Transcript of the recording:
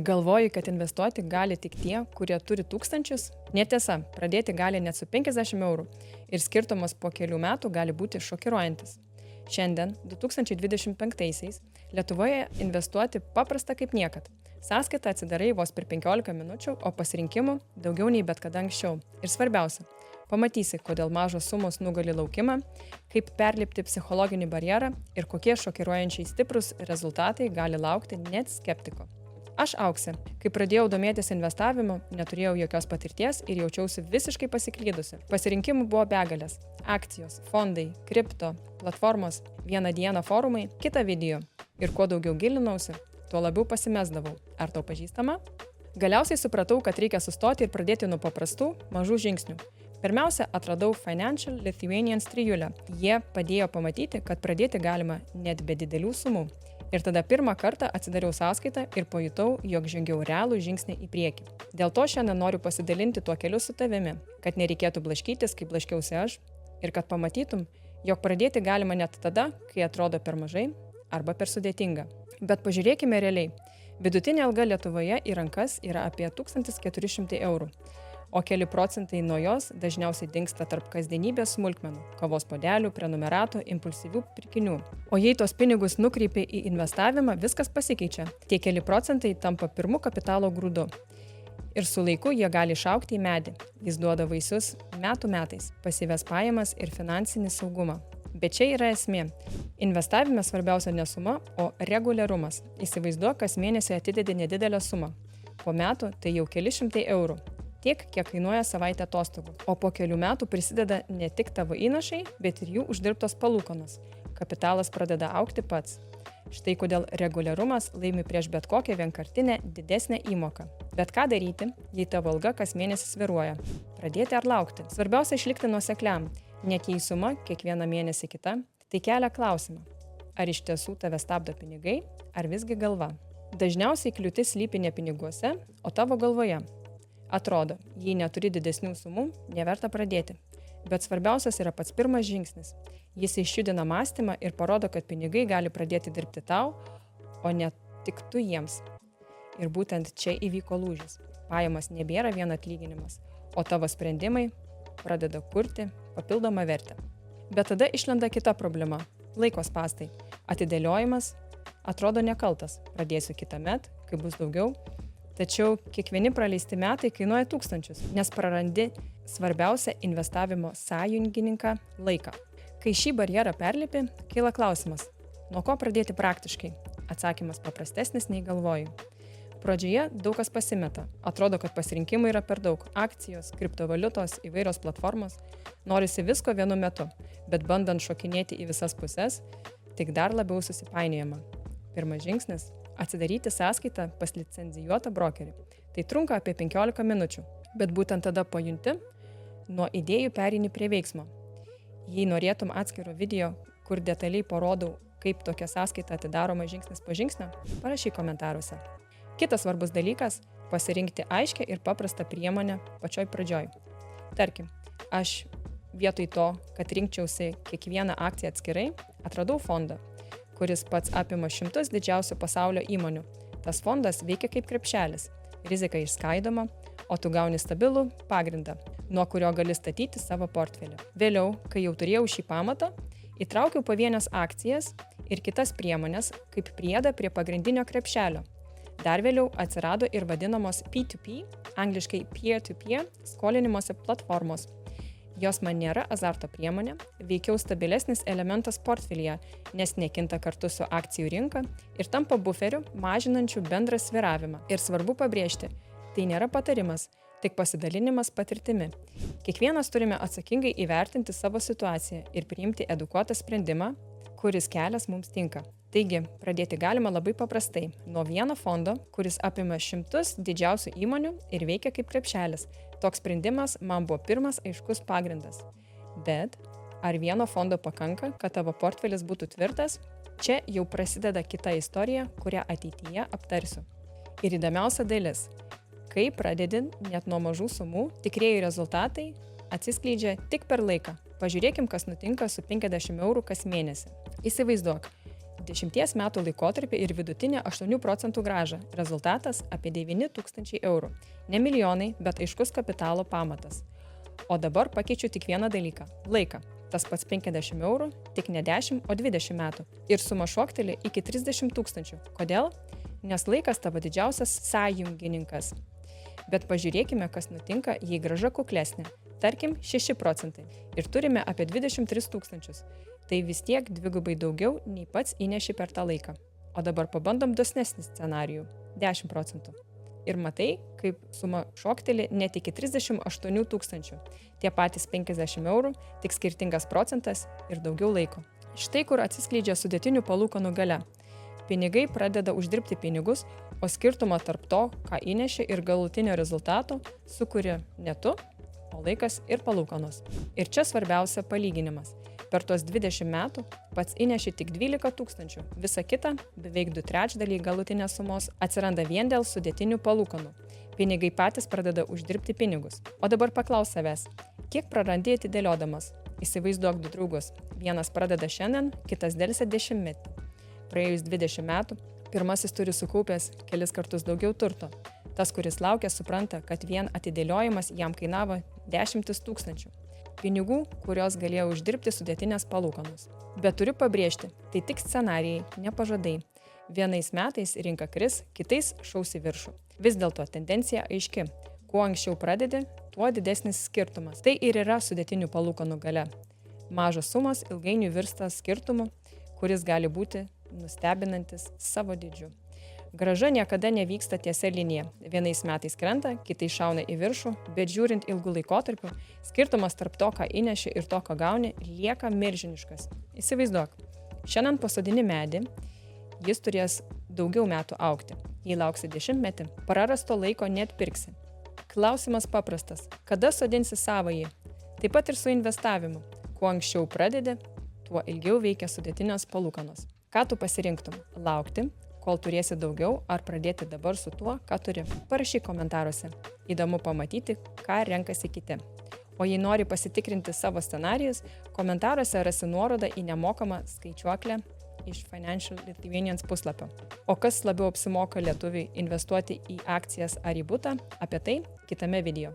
Galvoji, kad investuoti gali tik tie, kurie turi tūkstančius? Netiesa, pradėti gali net su 50 eurų ir skirtumas po kelių metų gali būti šokiruojantis. Šiandien, 2025-aisiais, Lietuvoje investuoti paprasta kaip niekad. Sąskaitą atsidarai vos per 15 minučių, o pasirinkimų daugiau nei bet kada anksčiau. Ir svarbiausia, pamatysi, kodėl mažos sumos nugali laukimą, kaip perlipti psichologinį barjerą ir kokie šokiruojančiai stiprus rezultatai gali laukti net skeptiko. Aš Auksė. Kai pradėjau domėtis investavimu, neturėjau jokios patirties ir jaučiausi visiškai pasiklydusi. Pasirinkimų buvo begalės. Akcijos, fondai, kripto, platformos, vieną dieną forumai, kitą video. Ir kuo daugiau gilinausi, tuo labiau pasimesdavau. Ar tau pažįstama? Galiausiai supratau, kad reikia sustoti ir pradėti nuo paprastų, mažų žingsnių. Pirmiausia, atradau Financial Lithuanians trijulę. Jie padėjo pamatyti, kad pradėti galima net be didelių sumų. Ir tada pirmą kartą atsidariau sąskaitą ir pajutau, jog žengiau realų žingsnį į priekį. Dėl to šiandien noriu pasidalinti tuo keliu su tavimi, kad nereikėtų blaškytis, kaip blaškiausi aš, ir kad pamatytum, jog pradėti galima net tada, kai atrodo per mažai arba per sudėtinga. Bet pažiūrėkime realiai. Vidutinė alga Lietuvoje į rankas yra apie 1400 eurų. O keli procentai nuo jos dažniausiai dingsta tarp kasdienybės smulkmenų, kavos puodelių, prenumeratų, impulsyvių pirkinių. O jei tos pinigus nukreipi į investavimą, viskas pasikeičia. Tie keli procentai tampa pirmu kapitalo grūdu. Ir su laiku jie gali išaugti į medį. Jis duoda vaisius metų metais, pasyvias pajamas ir finansinį saugumą. Bet čia yra esmė. Investavime svarbiausia ne suma, o reguliarumas. Įsivaizduok, kas mėnesį atidedi nedidelę sumą. Po metų tai jau keli šimtai eurų. Tiek, kiek kainuoja savaitę atostogų. O po kelių metų prisideda ne tik tavo įnašai, bet ir jų uždirbtos palūkanos. Kapitalas pradeda augti pats. Štai kodėl reguliarumas laimi prieš bet kokią vienkartinę didesnę įmoką. Bet ką daryti, jei tavo alga kas mėnesį svyruoja? Pradėti ar laukti? Svarbiausia išlikti nuosekliam. Net jei suma kiekvieną mėnesį kita, tai kelia klausimą. Ar iš tiesų tave stabdo pinigai, ar visgi galva? Dažniausiai kliūtis slypi ne piniguose, o tavo galvoje. Atrodo, jei neturi didesnių sumų, neverta pradėti. Bet svarbiausias yra pats pirmas žingsnis. Jis išjudina mąstymą ir parodo, kad pinigai gali pradėti dirbti tau, o ne tik tu jiems. Ir būtent čia įvyko lūžis. Pajamos nebėra vien atlyginimas, o tavo sprendimai pradeda kurti papildomą vertę. Bet tada išlenda kita problema – laiko spąstai. Atidėliojimas atrodo nekaltas. Pradėsiu kitąmet, kai bus daugiau. Tačiau kiekvieni praleisti metai kainuoja tūkstančius, nes prarandi svarbiausią investavimo sąjungininką – laiką. Kai šį barjerą perlipi, kyla klausimas – nuo ko pradėti praktiškai? Atsakymas paprastesnis nei galvoju. Pradžioje daug kas pasimeta. Atrodo, kad pasirinkimai yra per daug. Akcijos, kriptovaliutos, įvairios platformos. Norisi visko vienu metu, bet bandant šokinėti į visas puses, tik dar labiau susipainiojama. Pirmas žingsnis – atsidaryti sąskaitą pas licencijuotą brokerį. Tai trunka apie 15 minučių, bet būtent tada pajunti, nuo idėjų pereini prie veiksmo. Jei norėtum atskiro video, kur detaliai parodau, kaip tokia sąskaita atidaroma žingsnis po žingsnio, parašyk komentaruose. Kitas svarbus dalykas – pasirinkti aiškią ir paprastą priemonę pačioj pradžioj. Tarkim, aš vietoj to, kad rinkčiausi kiekvieną akciją atskirai, atradau fondą, kuris pats apima šimtus didžiausių pasaulio įmonių. Tas fondas veikia kaip krepšelis, rizika išskaidoma, o tu gauni stabilų pagrindą, nuo kurio gali statyti savo portfelį. Vėliau, kai jau turėjau šį pamatą, įtraukiau pavienes akcijas ir kitas priemonės kaip priedą prie pagrindinio krepšelio. Dar vėliau atsirado ir vadinamos P2P, angliškai peer-to-peer, skolinimosi platformos. Jos man nėra azarto priemonė, veikiau stabilesnis elementas portfelyje, nes nekinta kartu su akcijų rinka ir tampa buferiu, mažinančiu bendrą svyravimą. Ir svarbu pabrėžti, tai nėra patarimas, tik pasidalinimas patirtimi. Kiekvienas turime atsakingai įvertinti savo situaciją ir priimti edukuotą sprendimą, kuris kelias mums tinka. Taigi, pradėti galima labai paprastai, nuo vieno fondo, kuris apima šimtus didžiausių įmonių ir veikia kaip krepšelis. Toks sprendimas man buvo pirmas aiškus pagrindas. Bet ar vieno fondo pakanka, kad tavo portfelis būtų tvirtas? Čia jau prasideda kita istorija, kurią ateityje aptarsiu. Ir įdomiausia dalis. Kai pradedi net nuo mažų sumų, tikrieji rezultatai atsiskleidžia tik per laiką. Pažiūrėkim, kas nutinka su 50 eurų kas mėnesį. Įsivaizduok, 10 metų laikotarpį ir vidutinę 8% grąžą. Rezultatas apie 9 tūkstančiai eurų. Ne milijonai, bet aiškus kapitalo pamatas. O dabar pakeičiu tik vieną dalyką – laiką. Tas pats 50 eurų, tik ne 10, o 20 metų. Ir suma šokteli iki 30 tūkstančių. Kodėl? Nes laikas tavo didžiausias sąjungininkas. Bet pažiūrėkime, kas nutinka, jei grąža kuklesnė. Tarkim, 6% ir turime apie 23 tūkstančius. Tai vis tiek dvigubai daugiau, nei pats įneši per tą laiką. O dabar pabandom dosnesnį scenarijų – 10%. Ir matai, kaip suma šokteli net iki 38 tūkstančių. Tie patys 50 eurų, tik skirtingas procentas ir daugiau laiko. Štai kur atsiskleidžia sudėtinių palūkanų galia. Pinigai pradeda uždirbti pinigus, o skirtumą tarp to, ką įneši ir galutinio rezultato, sukuria ne tu, o laikas ir palūkanos. Ir čia svarbiausia palyginimas. Per tuos 20 metų pats įneši tik 12 tūkstančių, visa kita, beveik 2/3 galutinės sumos, atsiranda vien dėl sudėtinių palūkanų. Pinigai patys pradeda uždirbti pinigus. O dabar paklaus savęs, kiek prarandi atidėliodamas? Įsivaizduok du draugus. Vienas pradeda šiandien, kitas delsia 10 metų. Praėjus 20 metų, pirmasis turi sukaupęs kelis kartus daugiau turto. Tas, kuris laukia, supranta, kad vien atidėliojimas jam kainavo 10 tūkstančių. Pinigų, kurios galėjo uždirbti sudėtinės palūkanos. Bet turiu pabrėžti, tai tik scenarijai, ne pažadai. Vienais metais rinka kris, kitais šaus į viršų. Vis dėlto tendencija aiški. Kuo anksčiau pradedi, tuo didesnis skirtumas. Tai ir yra sudėtinių palūkanų galia. Mažos sumos ilgainiui virsta skirtumu, kuris gali būti nustebinantis savo dydžiu. Grąža niekada nevyksta tiesia linija. Vienais metais krenta, kitais šauna į viršų, bet žiūrint ilgų laikotarpių, skirtumas tarp to, ką įneši ir to, ką gauni, lieka milžiniškas. Įsivaizduok, šiandien pasodini medį, jis turės daugiau metų augti. Jei lauksi 10 metį, prarasto laiko net pirksi. Klausimas paprastas, kada sodinsi savąjį? Taip pat ir su investavimu. Kuo anksčiau pradedi, tuo ilgiau veikia sudėtinės palūkanos. Ką tu pasirinktum? Laukti, kol turėsi daugiau, ar pradėti dabar su tuo, ką turi? Parašyk komentaruose. Įdomu pamatyti, ką renkasi kiti. O jei nori pasitikrinti savo scenarijus, komentaruose rasi nuorodą į nemokamą skaičiuoklę iš Financial Lithuanians puslapio. O kas labiau apsimoka lietuviui investuoti į akcijas ar į butą, apie tai kitame video.